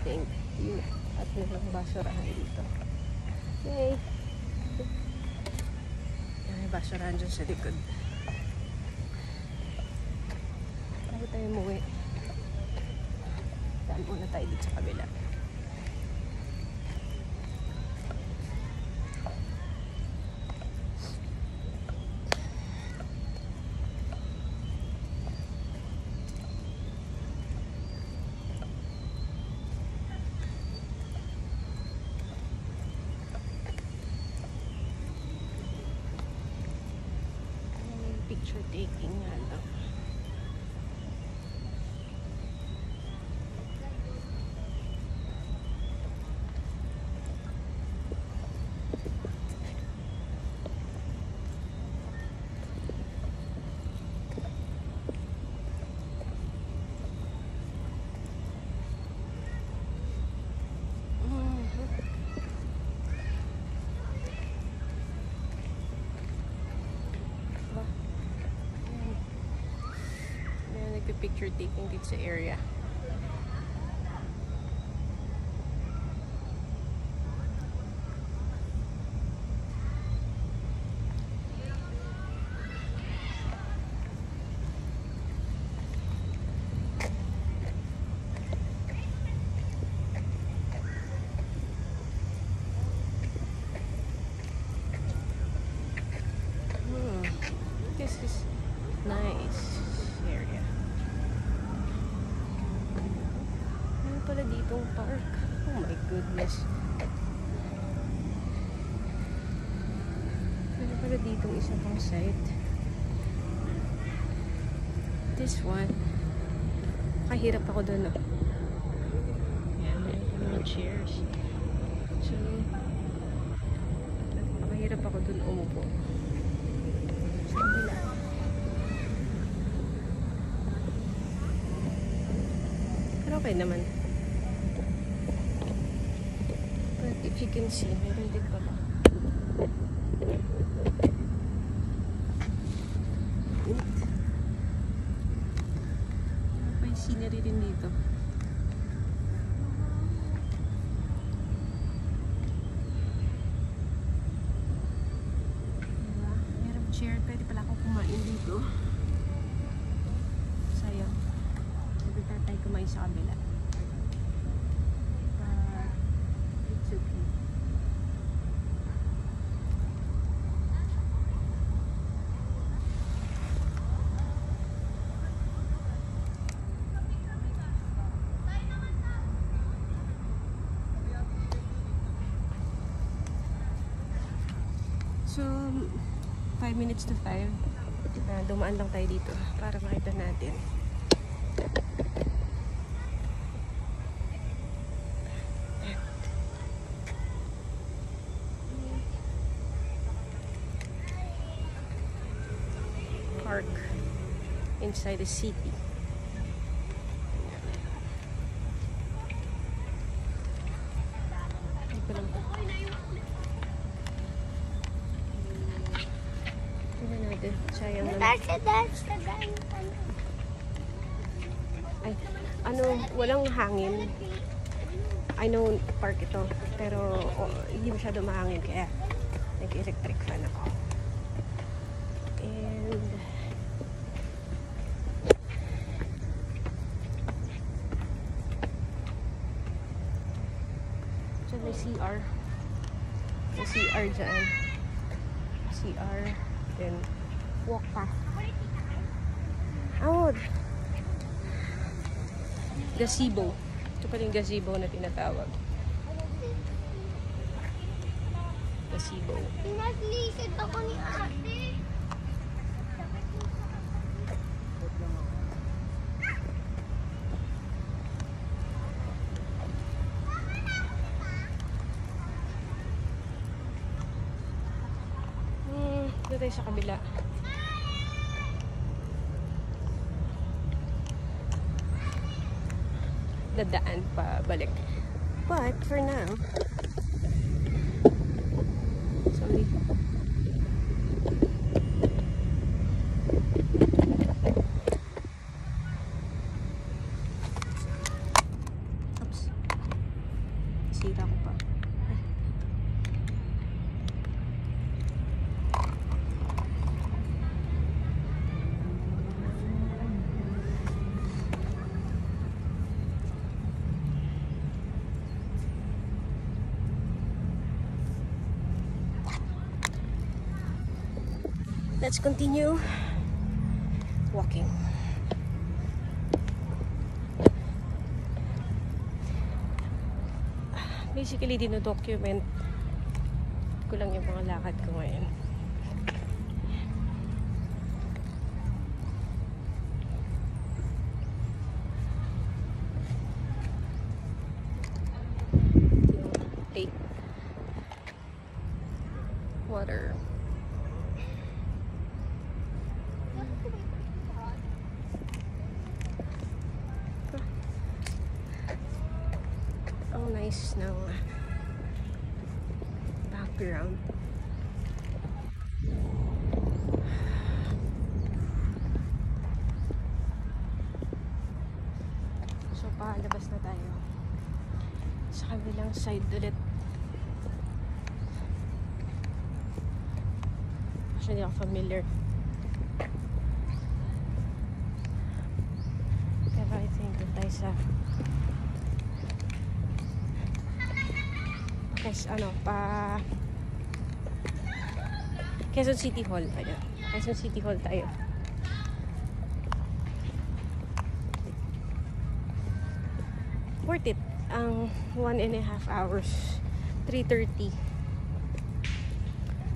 think. Yun. At nilang basurahan dito. Yay! May basurahan dyan sa likod. Bago tayo umuwi, daan muna tayo dito sa kabila. Picture taking nga lang. Picture taking dito sa area. This is nice area. Pala ditong park. Oh my goodness. Ano pala ditong isa pang site. This one. Kahirap ako doon. Oh. Yan, may mga chairs. So, kahirap ako doon umupo. Sa kabila. Pero okay naman. If you can see, meron din pala. May scenery din dito. Diba? Meron chair. Pwede pala ako kumain dito. Sayang. Pwede tayo kumain sa kabila. So, 5 minutes to 5. Dumaan lang tayo dito para makita natin. Park inside the city. Sayang naman. Ay, ano, walang hangin. I know park ito, pero hindi masyado mahangin kaya nag-electric fan ako. And so may CR. May CR dyan. CR. Then walk past. Oh, gazebo. Ito pala yung gazebo na tinatawag. Gazebo. Pinag-lisod ako ni ate. Dito tayo sa kabila. Dadaan pa balik. But for now, sorry. Oops. Let's continue walking. Basically, dino-document ko lang yung mga lakad ko ngayon. Yung lake. Water. Ang nice ng background. So, palabas na tayo sa kabilang side ulit. Actually, hindi ako familiar. Pero I think doon tayo sa Quezon City Hall. Ayan. Quezon City Hall tayo. Worth it. Ang 1.5 hours. 3:30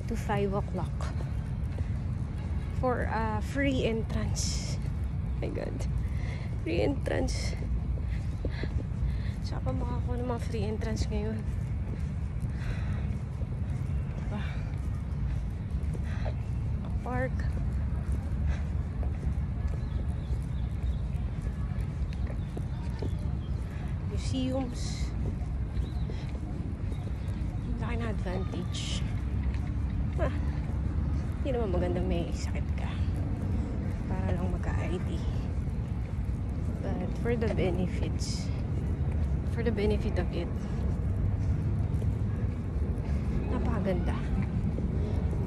to 5 o'clock. For free entrance. Oh my God. Free entrance. Saan pa makakuha ng mga free entrance ngayon? Diba? Park. Museums. Laki na advantage. Hindi naman maganda may sakit ka para lang magka-ID. But for the benefits, for the benefit of it, napakaganda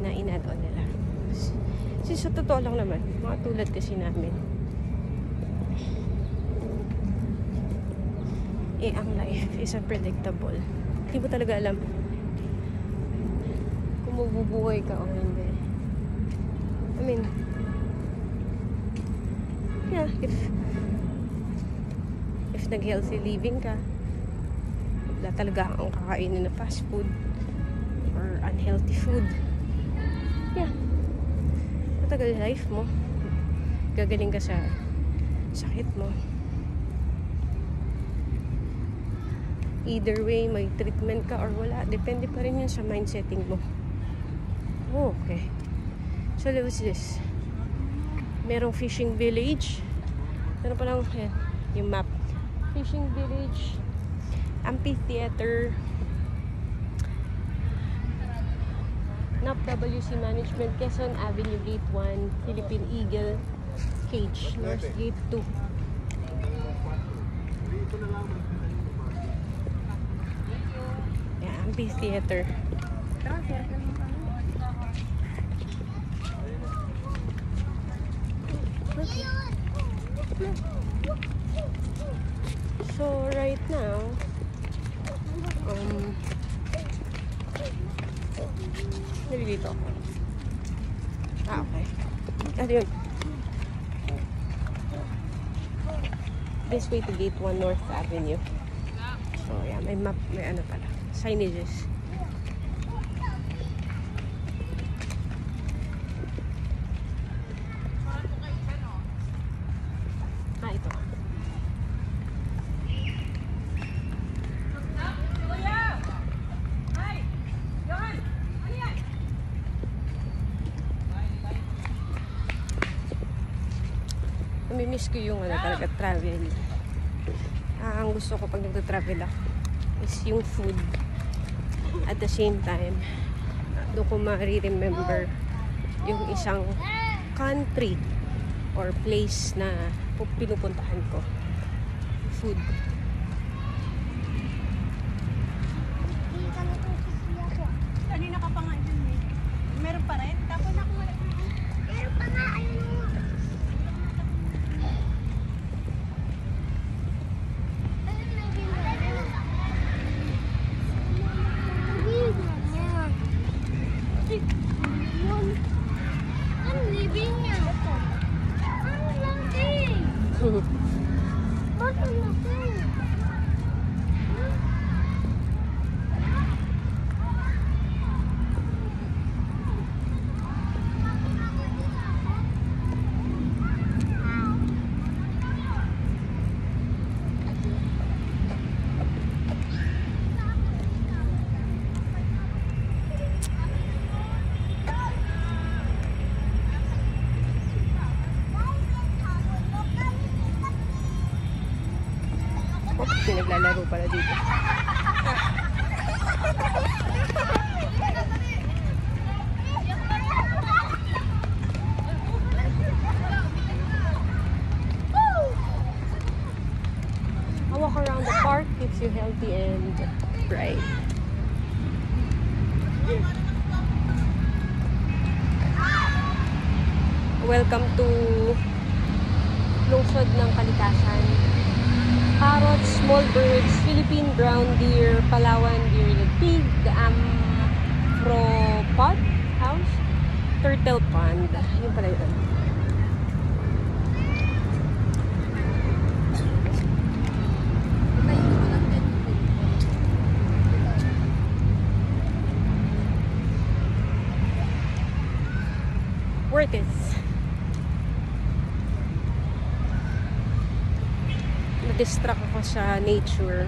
na in-add-on nila. Kasi sa totoo lang naman, mga tulad kasi namin, ang life is unpredictable. Hindi mo talaga alam kung mabubuhay ka o hindi. I mean, yeah, if nag-healthy living ka, wala talaga ang kakainin na fast food or unhealthy food, yeah, matagal life mo, gagaling ka sa sakit mo. Either way, may treatment ka or wala, depende pa rin yun sa mindsetting mo. Oh, okay. So, what's this? Merong fishing village. Meron pa lang, yan, yung map. Fishing village, amphitheater, NAP WC Management, Quezon Avenue Gate 1, Philippine Eagle, Cage, North Gate 2. Yeah, amphitheater. Okay. So right now, nalilito ako. Okay. Ano yun? This way to Gate 1 North Avenue. So yeah, may map, may ano pala, signages. Ito. Namimiss ko yung talaga travel. Ang gusto ko pag nagta-travel ako is yung food. At the same time, doon ko ma-remember yung isang country or place na pinupuntahan ko. Food. Kanina ka pa nga dyan eh. Meron pa rin? Tapos ako nga. Meron pa nga, ayun mo. Ano Ba't ang laki? Oops, pinaglalaro pala dito. A walk around the park keeps you healthy and bright. Welcome to lungsod ng kalikasan. Parrots, small birds, Philippine brown deer, Palawan bearded pig, Ampropod house, turtle pond. Yun pala yun. Worth it. Na-distract ako sa nature.